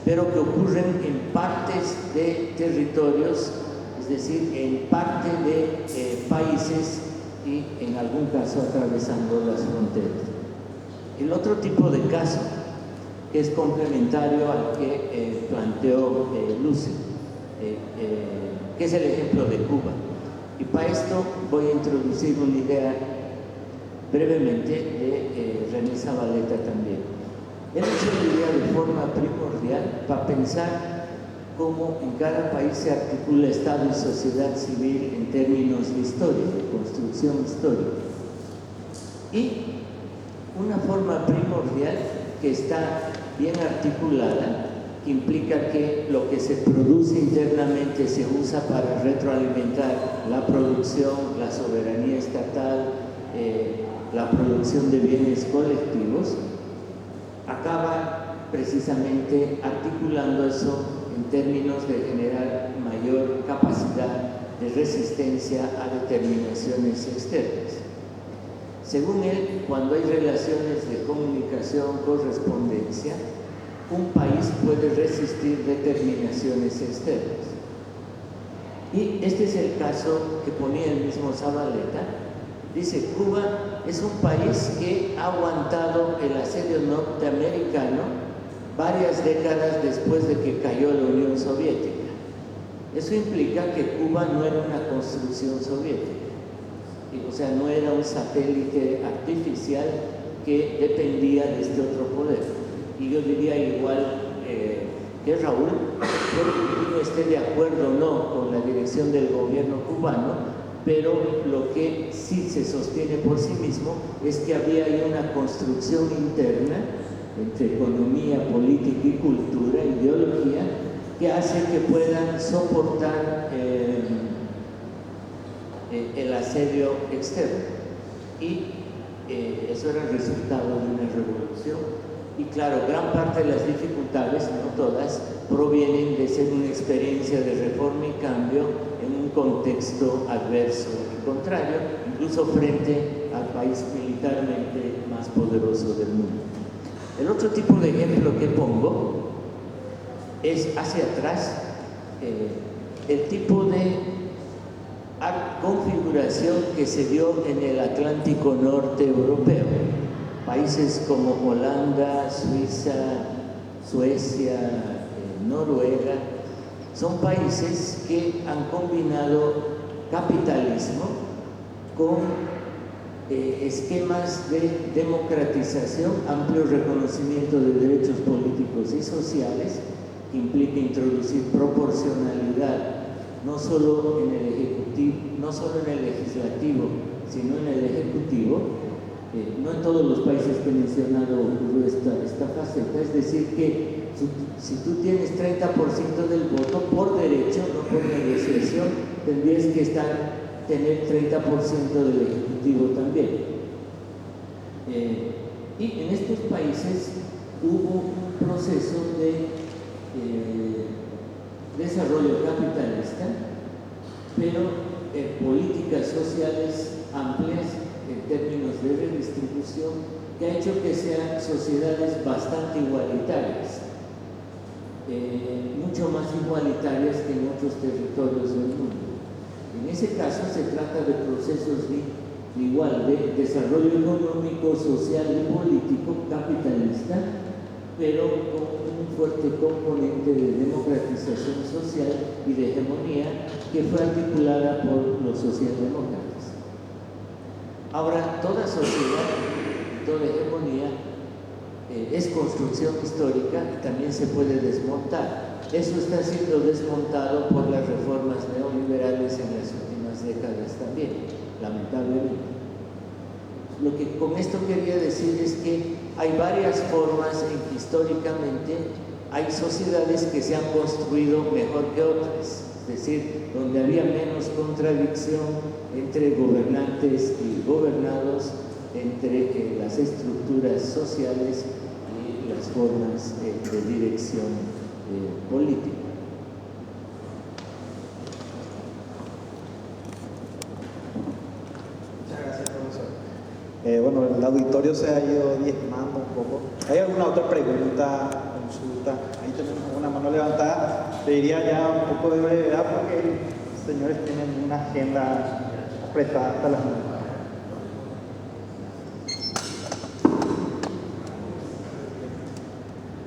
pero que ocurren en partes de territorios, es decir, en parte de países y en algún caso atravesando las fronteras. El otro tipo de caso, que es complementario al que planteó Luce, que es el ejemplo de Cuba. Y para esto voy a introducir una idea brevemente de René Zavaleta también. Él hizo una idea de forma primordial para pensar cómo en cada país se articula Estado y sociedad civil en términos de historia, de construcción histórica. Y una forma primordial que está bien articulada, que implica que lo que se produce internamente se usa para retroalimentar la producción, la soberanía estatal, la producción de bienes colectivos, acaba precisamente articulando eso en términos de generar mayor capacidad de resistencia a determinaciones externas. Según él, cuando hay relaciones de comunicación, correspondencia, un país puede resistir determinaciones externas. Y este es el caso que ponía el mismo Zavaleta. Dice, Cuba es un país que ha aguantado el asedio norteamericano varias décadas después de que cayó la Unión Soviética. Eso implica que Cuba no era una construcción soviética. O sea, no era un satélite artificial que dependía de este otro poder. Y yo diría igual que Raúl, que uno esté de acuerdo o no con la dirección del gobierno cubano, pero lo que sí se sostiene por sí mismo es que había ahí una construcción interna entre economía, política y cultura, ideología, que hace que puedan soportar el asedio externo. Y eso era el resultado de una revolución. Y claro, gran parte de las dificultades, no todas, provienen de ser una experiencia de reforma y cambio en un contexto adverso y contrario, incluso frente al país militarmente más poderoso del mundo. El otro tipo de ejemplo que pongo es hacia atrás, el tipo de configuración que se dio en el Atlántico Norte europeo. Países como Holanda, Suiza, Suecia, Noruega, son países que han combinado capitalismo con esquemas de democratización, amplio reconocimiento de derechos políticos y sociales, que implica introducir proporcionalidad no solo en el ejecutivo, no solo en el legislativo, sino en el ejecutivo. No en todos los países que he mencionado ocurrió esta faceta, es decir que si tú tienes 30% del voto, por derecho, no por negociación, tendrías que tener 30% del ejecutivo también. Y en estos países hubo un proceso de desarrollo capitalista, pero políticas sociales amplias en términos de redistribución, que ha hecho que sean sociedades bastante igualitarias, mucho más igualitarias que en otros territorios del mundo. En ese caso se trata de procesos de desarrollo económico, social y político capitalista, pero con un fuerte componente de democratización social y de hegemonía que fue articulada por los socialdemócratas. Ahora, toda sociedad, toda hegemonía es construcción histórica y también se puede desmontar. Eso está siendo desmontado por las reformas neoliberales en las últimas décadas también, lamentablemente. Lo que con esto quería decir es que hay varias formas en que históricamente hay sociedades que se han construido mejor que otras, es decir, donde había menos contradicción entre gobernantes y gobernados, entre las estructuras sociales y las formas de dirección política. Bueno, el auditorio se ha ido diezmando un poco. ¿Hay alguna otra pregunta, consulta? Ahí tenemos una mano levantada, pediría ya un poco de brevedad porque los señores tienen una agenda apretada hasta las 9.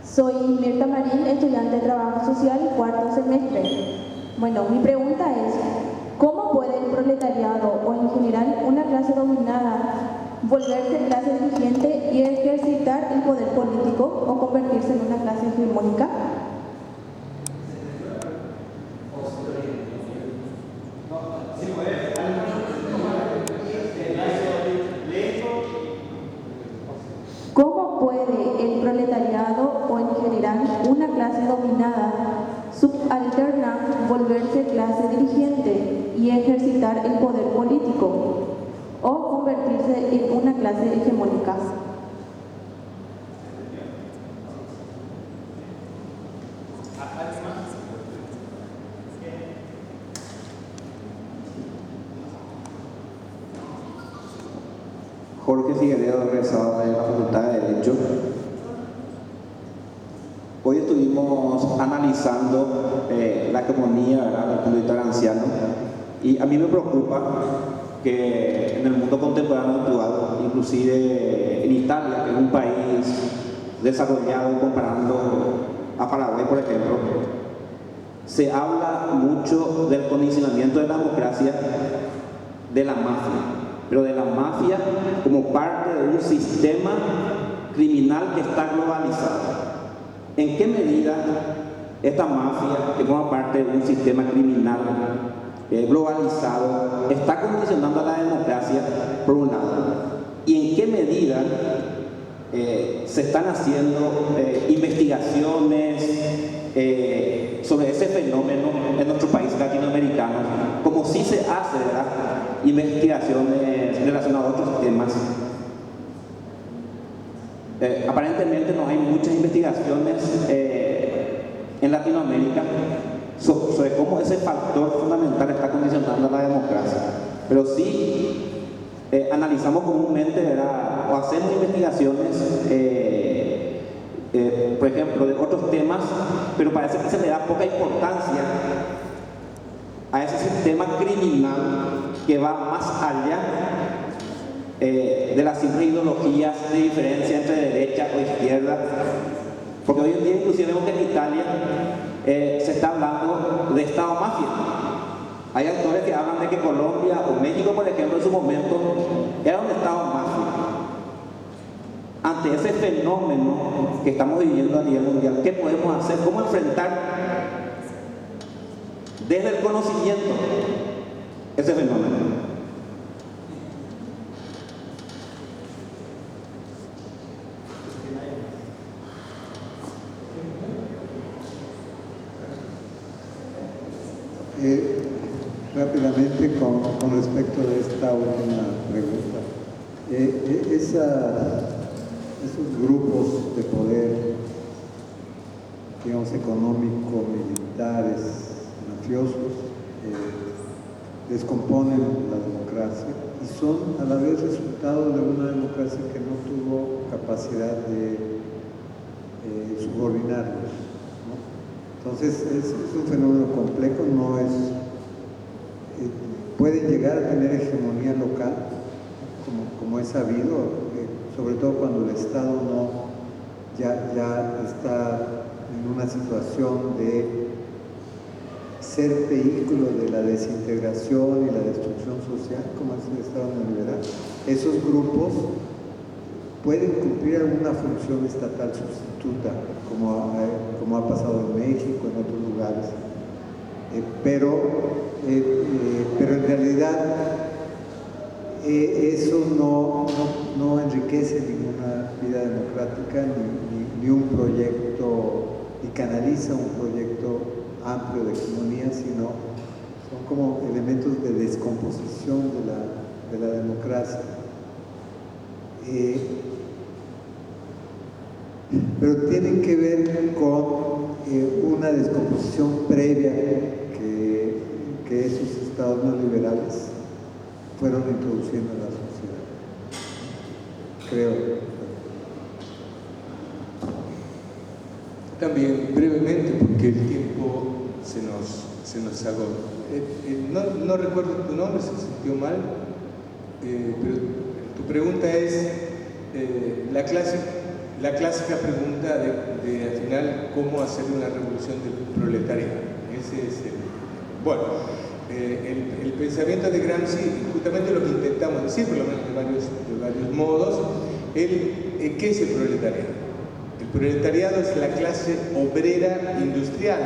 Soy Mirta Marín, estudiante de Trabajo Social, cuarto semestre. Bueno, mi pregunta es, ¿cómo puede el proletariado o en general una clase dominada volverse clase dirigente y ejercitar el poder político o convertirse en una clase hegemónica? ¿Cómo puede el proletariado o en general una clase dominada subalterna volverse clase dirigente y ejercitar el poder político o convertirse en una clase hegemónica? Jorge Figueredo, egresado de la Facultad de Derecho. Hoy estuvimos analizando la hegemonía, ¿verdad?, desde el punto de vista gramsciano, y a mí me preocupa que en el mundo contemporáneo actual, inclusive en Italia, que es un país desarrollado comparando a Paraguay, por ejemplo, se habla mucho del condicionamiento de la democracia de la mafia, pero de la mafia como parte de un sistema criminal que está globalizado. ¿En qué medida esta mafia, que forma parte de un sistema criminal globalizado, está condicionando a la democracia, por un lado? ¿Y en qué medida se están haciendo investigaciones sobre ese fenómeno en nuestros países latinoamericanos, como sí se hace, ¿verdad?, investigaciones relacionadas a otros temas? Aparentemente no hay muchas investigaciones en Latinoamérica sobre cómo ese factor fundamental está condicionando a la democracia, pero sí analizamos comúnmente, ¿verdad?, o hacemos investigaciones por ejemplo de otros temas, pero parece que se le da poca importancia a ese sistema criminal que va más allá de las simples ideologías de diferencia entre derecha o izquierda, porque hoy en día inclusive vemos que en Italia se está hablando de Estado mafia. Hay autores que hablan de que Colombia o México, por ejemplo, en su momento era un Estado mafia. Ante ese fenómeno que estamos viviendo a nivel mundial, ¿qué podemos hacer? ¿Cómo enfrentar desde el conocimiento ese fenómeno? Rápidamente con respecto a esta última pregunta, esos grupos de poder, digamos, económico, militares, mafiosos, descomponen la democracia y son a la vez resultado de una democracia que no tuvo capacidad de subordinarlos, ¿no? Entonces es un fenómeno complejo, no es, pueden llegar a tener hegemonía local, como es sabido, sobre todo cuando el Estado ya está en una situación de ser vehículo de la desintegración y la destrucción social, como es el Estado neoliberal. Esos grupos pueden cumplir alguna función estatal sustituta, como ha pasado en México, en otros lugares, pero en realidad eso no enriquece ninguna vida democrática ni un proyecto, y canaliza un proyecto amplio de hegemonía, sino son como elementos de descomposición de la democracia. Pero tienen que ver con una descomposición previa que esos estados neoliberales fueron introduciendo en la sociedad, creo. También brevemente, porque el tiempo se nos agota. No recuerdo tu nombre, se sintió mal, pero tu pregunta es la clásica pregunta de al final cómo hacer una revolución del proletariado. Ese es bueno, el pensamiento de Gramsci, justamente lo que intentamos decir, por lo menos de varios modos, ¿qué es el proletariado? El proletariado es la clase obrera industrial,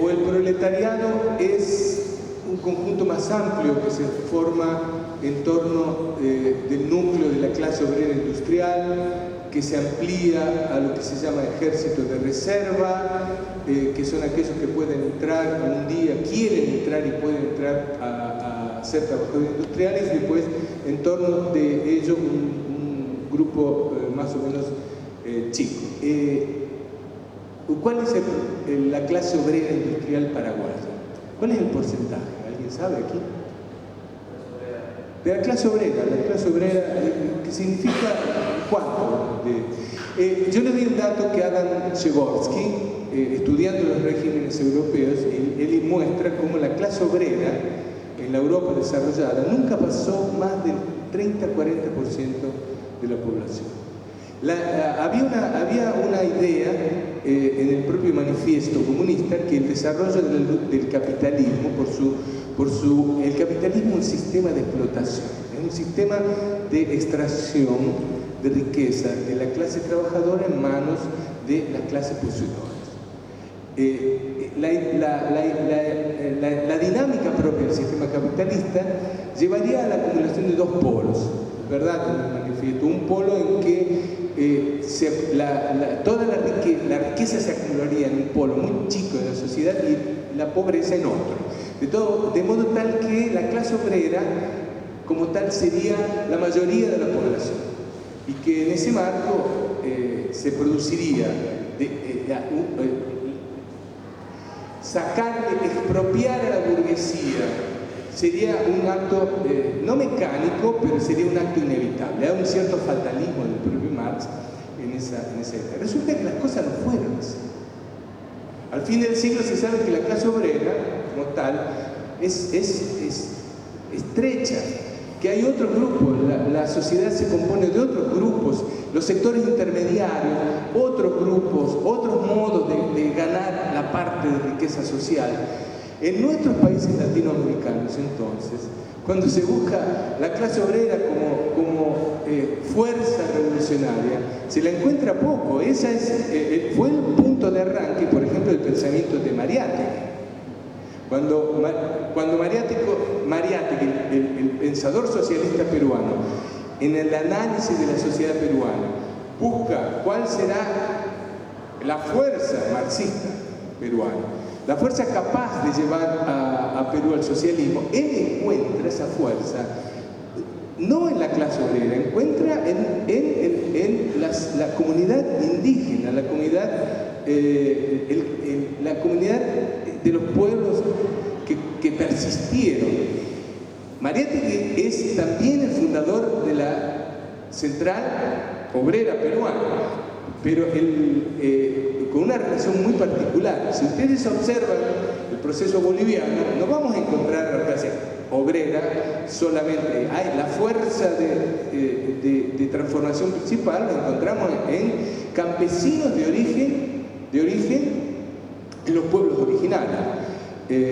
o el proletariado es un conjunto más amplio que se forma en torno del núcleo de la clase obrera industrial, que se amplía a lo que se llama ejército de reserva, que son aquellos que pueden entrar un día, quieren entrar y pueden entrar a ser trabajadores industriales, y después en torno de ellos un grupo más o menos chico. ¿Cuál es la clase obrera industrial paraguaya? ¿Cuál es el porcentaje? ¿Alguien sabe aquí? De la clase obrera, ¿qué significa cuánto? Yo le doy un dato que Adam Przeworski, estudiando los regímenes europeos, él muestra cómo la clase obrera en la Europa desarrollada nunca pasó más del 30-40% de la población. Había una idea en el propio manifiesto comunista que el desarrollo del capitalismo, el capitalismo es un sistema de explotación, es un sistema de extracción de riqueza de la clase trabajadora en manos de las clases poseedoras. La dinámica propia del sistema capitalista llevaría a la acumulación de dos polos, ¿verdad? En el manifiesto, un polo en que toda la riqueza se acumularía en un polo muy chico de la sociedad y la pobreza en otro. De modo tal que la clase obrera, como tal, sería la mayoría de la población. Y que en ese marco se produciría expropiar a la burguesía sería un acto no mecánico, pero sería un acto inevitable. Hay un cierto fatalismo del propio Marx en esa época. Resulta que las cosas no fueron así. Al fin del siglo se sabe que la clase obrera, como tal, es estrecha, que hay otros grupos, la sociedad se compone de otros grupos, los sectores intermediarios, otros grupos, otros modos de ganar la parte de riqueza social. En nuestros países latinoamericanos, entonces, cuando se busca la clase obrera como fuerza revolucionaria, se la encuentra poco. Esa fue el punto de arranque, por ejemplo, del pensamiento de Mariátegui. Cuando Mariátegui, el pensador socialista peruano, en el análisis de la sociedad peruana, busca cuál será la fuerza marxista peruana, la fuerza capaz de llevar a Perú al socialismo, él encuentra esa fuerza no en la clase obrera, encuentra en la comunidad indígena, la comunidad de los pueblos que persistieron. Mariátegui es también el fundador de la Central Obrera Peruana, pero con una relación muy particular. Si ustedes observan el proceso boliviano, no vamos a encontrar la clase obrera solamente. La fuerza de transformación principal la encontramos en campesinos de origen en los pueblos originarios.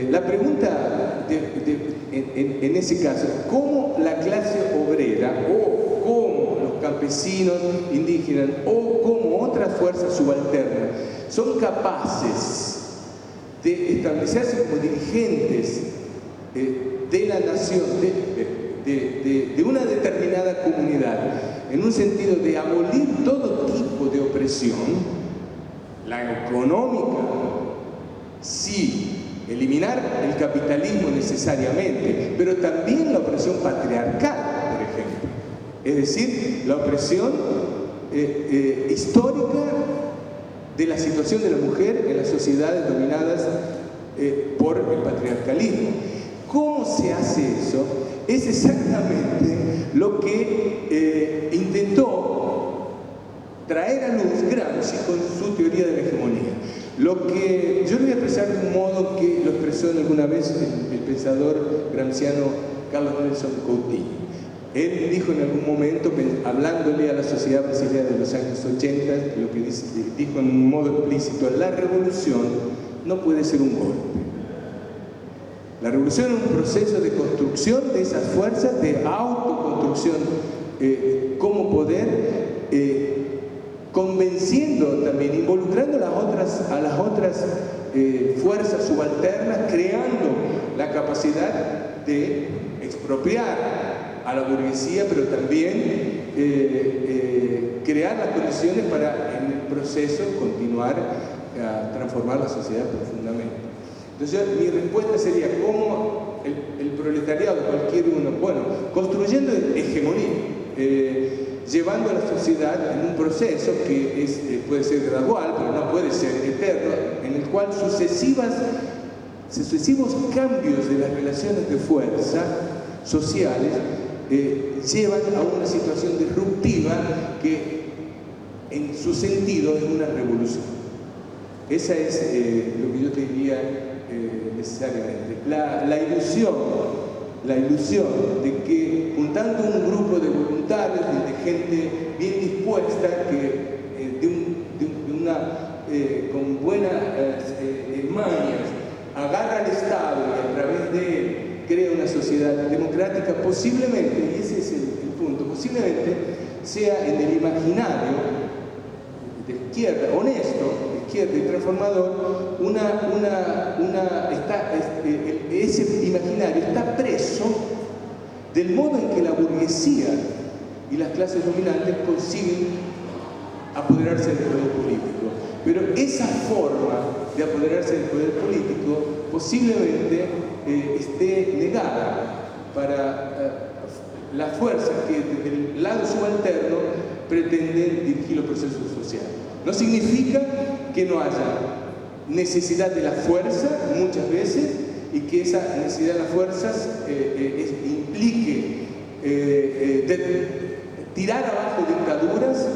La pregunta en ese caso, ¿cómo la clase obrera o cómo los campesinos indígenas o como otras fuerzas subalternas son capaces de establecerse como dirigentes de la nación, de una determinada comunidad, en un sentido de abolir todo tipo de opresión, la económica, sí, eliminar el capitalismo necesariamente, pero también la opresión patriarcal, por ejemplo, es decir, la opresión histórica de la situación de la mujer en las sociedades dominadas por el patriarcalismo. ¿Cómo se hace eso? Es exactamente lo que intentó traer a luz Gramsci con su teoría de la hegemonía. Lo que yo lo voy a expresar de un modo que lo expresó alguna vez el pensador gramsciano Carlos Nelson Coutinho. Él dijo en algún momento, hablándole a la sociedad brasileña de los años 80, lo que dijo en un modo explícito: la revolución no puede ser un golpe. La revolución es un proceso de construcción de esas fuerzas, de autoconstrucción como poder, convenciendo también, involucrando a las otras fuerzas subalternas, creando la capacidad de expropiar a la burguesía, pero también crear las condiciones para en el proceso continuar a transformar la sociedad profundamente. Entonces mi respuesta sería: ¿cómo el proletariado, cualquier uno? Bueno, construyendo hegemonía, llevando a la sociedad en un proceso que puede ser gradual, pero no puede ser eterno, en el cual sucesivos cambios de las relaciones de fuerza sociales llevan a una situación disruptiva que en su sentido es una revolución. Esa es lo que yo te diría necesariamente. La ilusión de que juntando un grupo de voluntarios, de gente bien dispuesta, con buenas mañas, agarra al Estado y a través de él crea una sociedad democrática, posiblemente, y ese es el punto, posiblemente sea en el imaginario de izquierda, honesto, de izquierda y transformador, ese imaginario está preso del modo en que la burguesía y las clases dominantes consiguen apoderarse del poder político. Pero esa forma de apoderarse del poder político posiblemente esté negada para las fuerzas que desde el lado subalterno pretenden dirigir los procesos sociales. No significa que no haya necesidad de la fuerza muchas veces, y que esa necesidad de las fuerzas implique tirar abajo dictaduras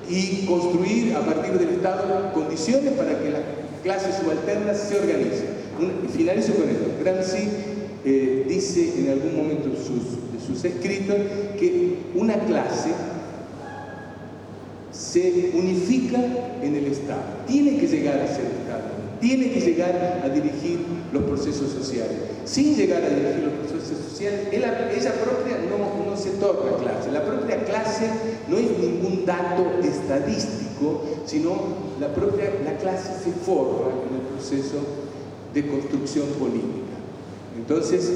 y construir a partir del Estado condiciones para que las clases subalternas se organicen. Finalizo con esto. Gramsci dice en algún momento de sus escritos que una clase se unifica en el Estado. Tiene que llegar a ser Estado, tiene que llegar a dirigir los procesos sociales. Sin llegar a dirigir los procesos sociales, ella propia no se torna clase. La propia clase no es ningún dato estadístico, sino la clase se forma en el proceso de construcción política. Entonces,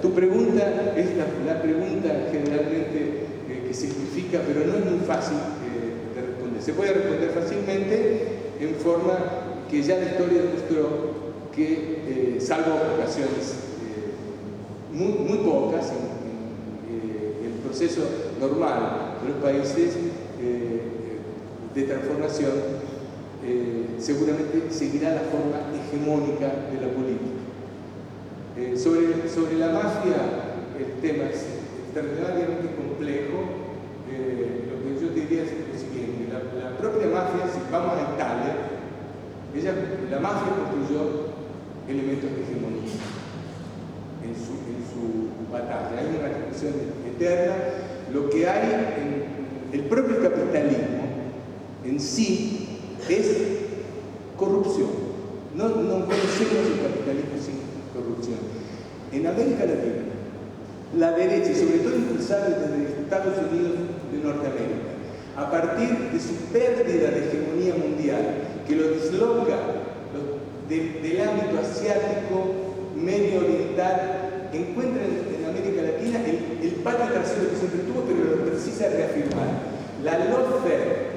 tu pregunta es la pregunta generalmente que simplifica, pero no es muy fácil de responder. Se puede responder fácilmente en forma que ya la historia demostró que, salvo ocasiones muy pocas, en el proceso normal de los países de transformación, seguramente seguirá la forma hegemónica de la política. Sobre la mafia, el tema es extraordinariamente complejo. Lo que yo diría es lo siguiente: la propia mafia, si vamos a Italia, la mafia construyó elementos de hegemonía en su batalla. Hay una discusión eterna. Lo que hay en el propio capitalismo en sí es corrupción. No conocemos el capitalismo sin corrupción. En América Latina, la derecha, y sobre todo impulsada desde Estados Unidos de Norteamérica, a partir de su pérdida de hegemonía mundial, que lo disloca del ámbito asiático, medio oriental, encuentra en América Latina el patio trasero que siempre tuvo, pero lo precisa reafirmar. La lawfare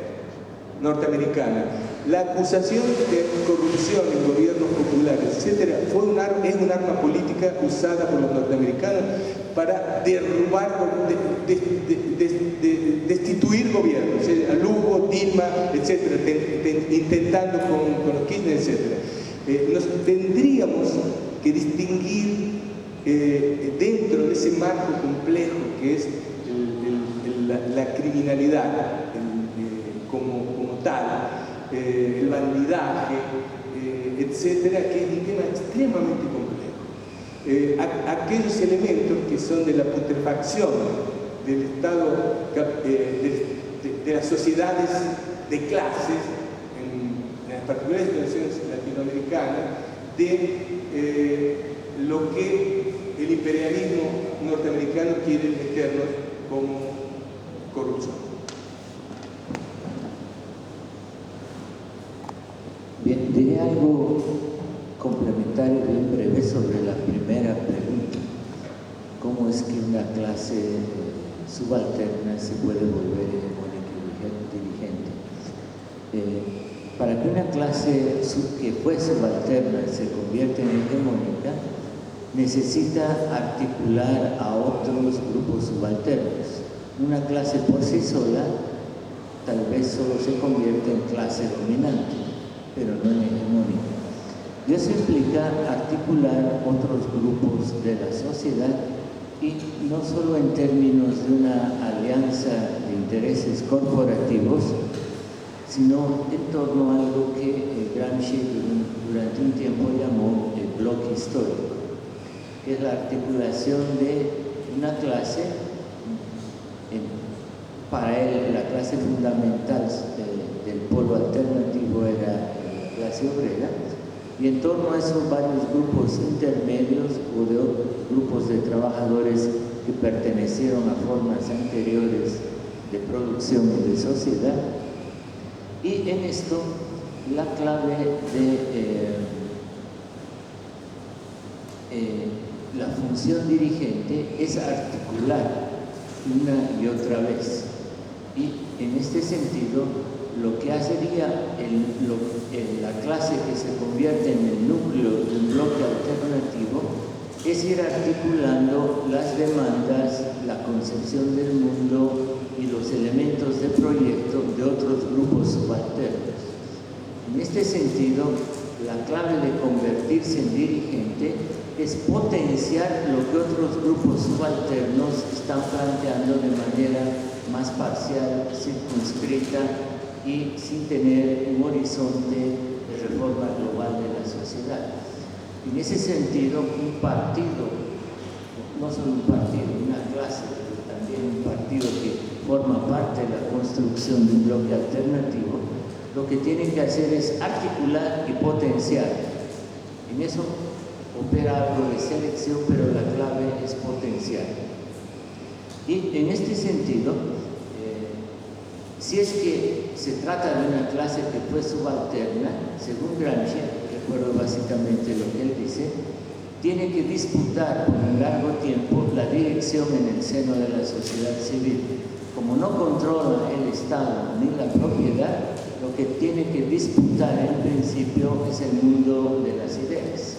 norteamericana, la acusación de corrupción en gobiernos populares, etc., es un arma política usada por los norteamericanos para derrubar, destituir gobiernos, a Lugo, Dilma, etc., intentando con los Kirchner, etc. Nos tendríamos que distinguir dentro de ese marco complejo que es la criminalidad como tal, el bandidaje, etcétera, que es un tema extremadamente complejo. Aquellos elementos que son de la putrefacción del Estado, de las sociedades de clases, en las particulares situaciones latinoamericanas, de lo que el imperialismo norteamericano quiere meternos como corrupción. Bien, diré algo complementario bien breve sobre la primera pregunta. ¿Cómo es que una clase subalterna se puede volver hegemónica y dirigente? Para que una clase que fue subalterna se convierta en hegemónica, necesita articular a otros grupos subalternos. Una clase por sí sola tal vez solo se convierte en clase dominante, pero no en hegemónica. Y eso implica articular otros grupos de la sociedad, y no solo en términos de una alianza de intereses corporativos, sino en torno a algo que Gramsci durante un tiempo llamó el bloque histórico, que es la articulación de una clase, para él la clase fundamental del polo alternativo era la clase obrera, y en torno a esos varios grupos intermedios o de grupos de trabajadores que pertenecieron a formas anteriores de producción y de sociedad. Y en esto la clave de la función dirigente es articular una y otra vez. Y en este sentido, lo que hacería la clase que se convierte en el núcleo de un bloque alternativo es ir articulando las demandas, la concepción del mundo y los elementos de proyecto de otros grupos subalternos. En este sentido, la clave de convertirse en dirigente es potenciar lo que otros grupos subalternos están planteando de manera más parcial, circunscrita y sin tener un horizonte de reforma global de la sociedad. En ese sentido, un partido, no solo un partido, una clase, pero también un partido que forma parte de la construcción de un bloque alternativo, lo que tiene que hacer es articular y potenciar. En eso opera algo de selección, pero la clave es potenciar. Y en este sentido, si es que se trata de una clase que fue subalterna, según Gramsci, recuerdo básicamente lo que él dice, tiene que disputar por un largo tiempo la dirección en el seno de la sociedad civil. Como no controla el Estado ni la propiedad, lo que tiene que disputar en principio es el mundo de las ideas,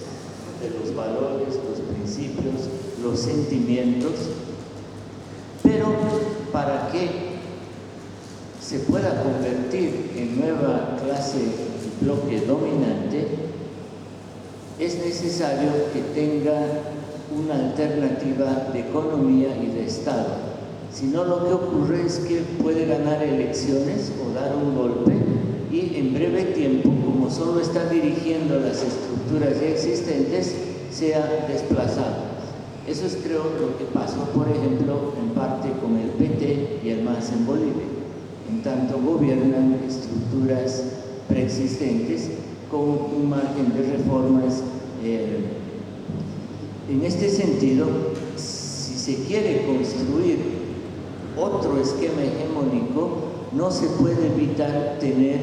de los valores, los principios, los sentimientos, pero para que se pueda convertir en nueva clase y bloque dominante, es necesario que tenga una alternativa de economía y de Estado. Si no, lo que ocurre es que puede ganar elecciones o dar un golpe y en breve tiempo, como solo está dirigiendo las estructuras ya existentes, sea desplazado. Eso es, creo, lo que pasó, por ejemplo, en parte con el PT y el MAS en Bolivia. En tanto gobiernan estructuras preexistentes con un margen de reformas. En este sentido, si se quiere construir otro esquema hegemónico, no se puede evitar tener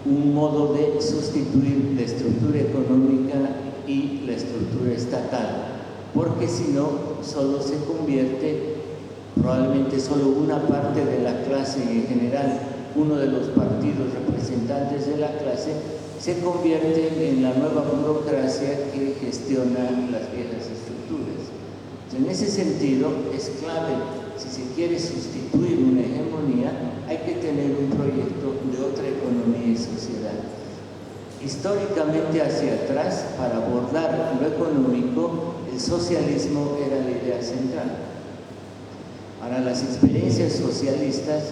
un modo de sustituir la estructura económica y la estructura estatal, porque si no, solo se convierte, probablemente solo una parte de la clase, en general uno de los partidos representantes de la clase, se convierte en la nueva burocracia que gestiona las viejas estructuras. En ese sentido, es clave, si se quiere sustituir una hegemonía, hay que tener un proyecto de otra economía y sociedad. Históricamente hacia atrás, para abordar lo económico, el socialismo era la idea central. A para las experiencias socialistas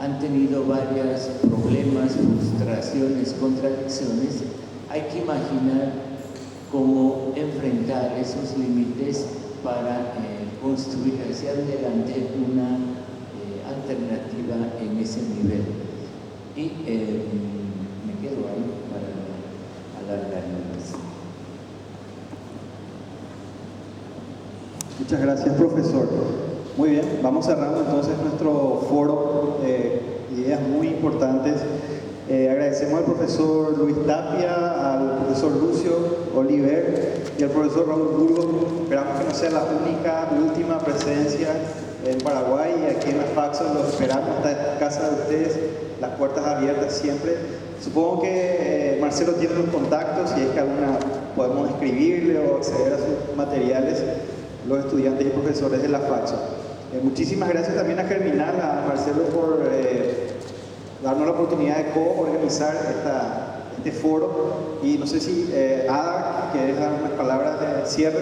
han tenido varios problemas, frustraciones, contradicciones. Hay que imaginar cómo enfrentar esos límites para construir hacia adelante una alternativa en ese nivel. Y me quedo ahí para alargar más. Muchas gracias, profesor. Muy bien, vamos cerrando entonces nuestro foro de ideas muy importantes. Agradecemos al profesor Luis Tapia, al profesor Lucio Oliver y al profesor Raúl Burgos. Esperamos que no sea la última presencia en Paraguay y aquí en la Faxo. Los esperamos, esta casa de ustedes, las puertas abiertas siempre. Supongo que Marcelo tiene los contactos, si es que alguna podemos escribirle o acceder a sus materiales, los estudiantes y profesores de la Faxo. Muchísimas gracias también a Germinal, a Marcelo por darnos la oportunidad de co-organizar este foro. Y no sé si Ada, ¿quieres dar unas palabras de cierre?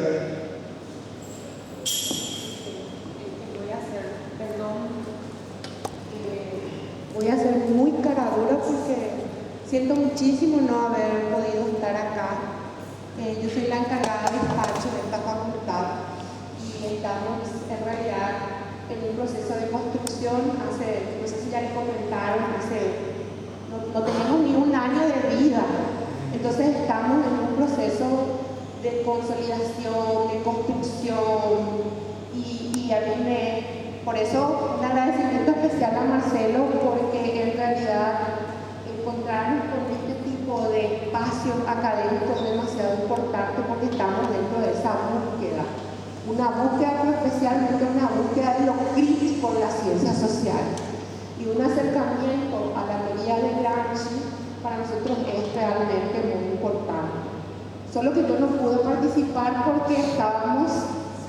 Voy a ser muy cara dura porque siento muchísimo no haber podido estar acá. Yo soy la encargada de despacho de esta facultad y estamos en realidad en un proceso de construcción. No sé si ya les comentaron, no tenemos ni un año de vida. Entonces estamos en un proceso de consolidación, de construcción y a mí por eso un agradecimiento especial a Marcelo, porque en realidad encontrarnos con este tipo de espacio académico es demasiado importante porque estamos dentro de esa búsqueda. Una búsqueda, pero especialmente una búsqueda de lo crítico de la ciencia social. Y un acercamiento a la teoría de Gramsci para nosotros es realmente muy importante. Solo que yo no pude participar porque estábamos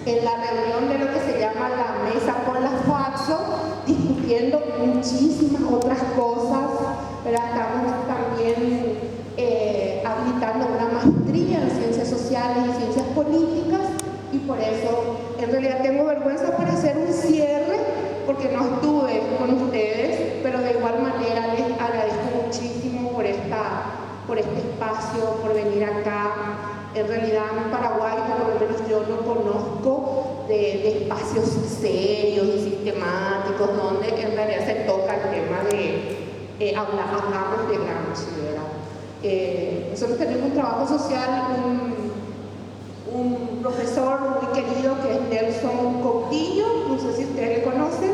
en la reunión de lo que se llama la mesa por la Faxo, discutiendo muchísimas otras cosas, pero estamos también habilitando una maestría en ciencias sociales y ciencias políticas, y por eso en realidad tengo vergüenza para hacer un cierre, porque no estuve con ustedes, pero de igual manera les agradezco muchísimo por este espacio, por venir acá. En realidad en Paraguay, por lo menos yo no conozco de espacios serios y sistemáticos donde en realidad se toca el tema de hablamos de Gramsci, ¿verdad? Nosotros tenemos un trabajo social, un profesor muy querido que es Nelson Coutinho, no sé si ustedes le conocen,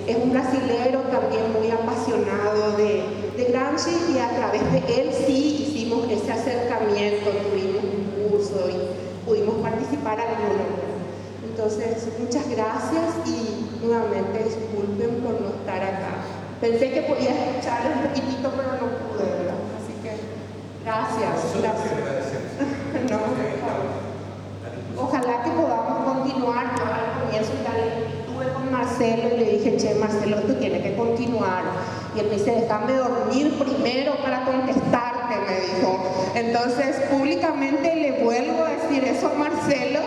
es un brasilero también muy apasionado de Gramsci, y a través de él sí hicimos ese acercamiento, tuvimos un curso y pudimos participar algunos. Entonces, muchas gracias y nuevamente disculpen por no estar acá. Pensé que podía escucharles un poquitito, pero no pude, ¿verdad? Así que gracias. No, ojalá que podamos continuar. Yo al comienzo estuve con Marcelo y le dije, che, Marcelo, tú tienes que continuar. Y él me dice, déjame dormir primero para contestarte, me dijo. Entonces, públicamente le vuelvo a decir eso a Marcelo.